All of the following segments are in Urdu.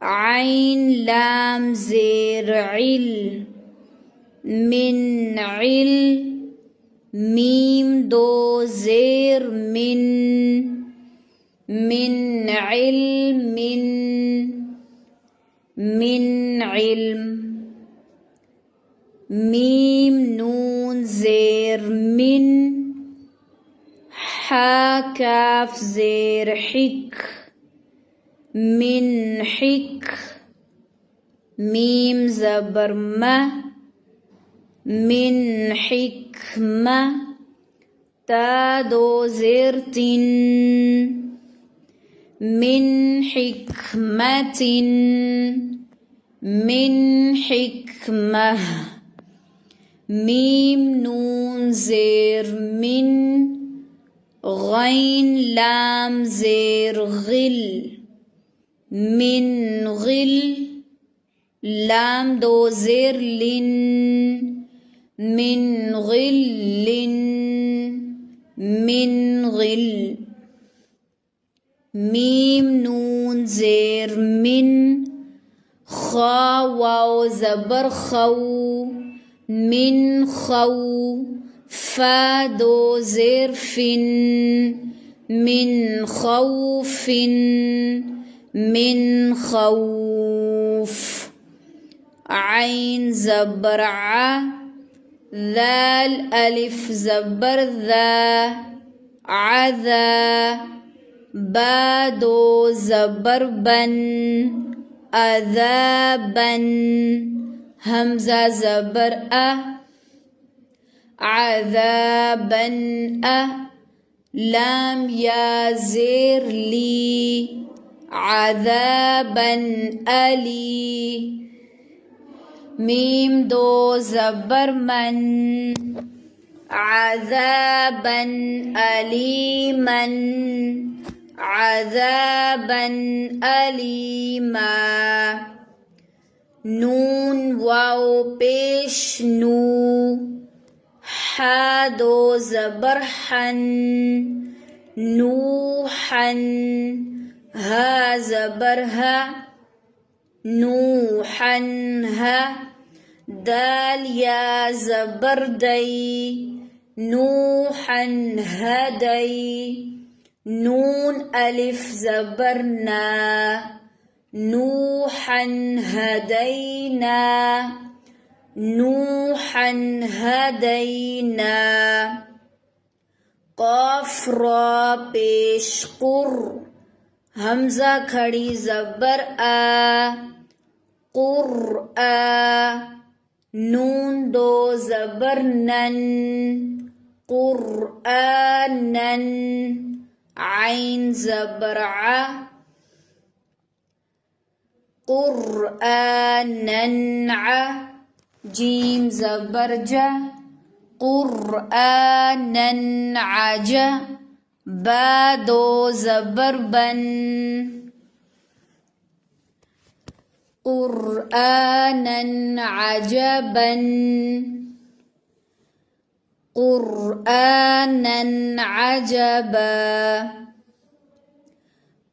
عين لام زير عل من عل ميم دو زير من علم من علم ميم نون زير من حا كاف زير حك من حك ميم زبر ما من حكمة تا دو زير تن من حكمة من حكمة ميم نون زير من غين لام زير غل من غل لام دو زير لن من غل من غل ميم نون زير من خا واو زبر خو من خو فا دو زير فن من خوف من خوف عين زبر ع ذال ألف زبر ذا عذا با دو زبر بن أذابا همزة زبر عذابا لام يا زير لي عذابا ألي ميم دو زبر من عذابا أليما عذابا أليما نون واو پیش نو حا دو زبر حن نوحا ها زبر ها نوحا ها دال يا زبر دي نوحا هدي نون ألف زبرنا نوحا هدينا نوحا هدينا قاف را پیش قر همزہ کھڑی زبر قرآ نون دو زبر نن قرآنا عين زبر ع قرآنا ع جيم زبر ج قرآنا عج با دو زبر بن قرآنا عجبا قرآنا عجبا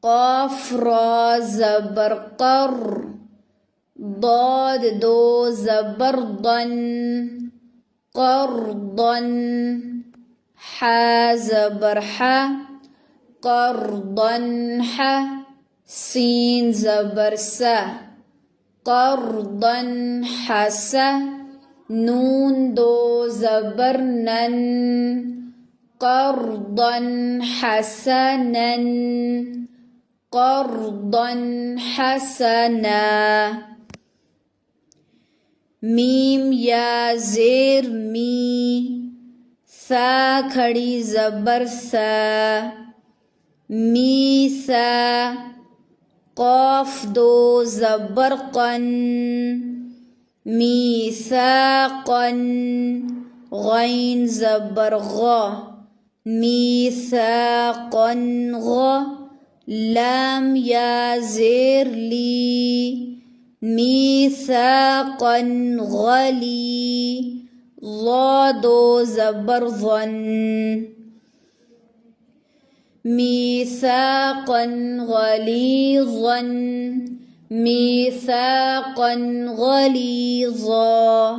قاف را زبر قر ضاد دو زبر ضن قرضا حا زبر حا قرضا حا سين زبر سا قرضا حسا نون دو زبر نن قرضا حسنا قرضا حسنا ميم يا زير مي ثا کھڑی زبر ثا ميثا قاف دو زبر قن ميثاقا غين زبر غا ميثاقا غا لام يا زير لي ميثاقا غلي ضاد زبر ظن ميثاقا غليظا ميثاقا غليظا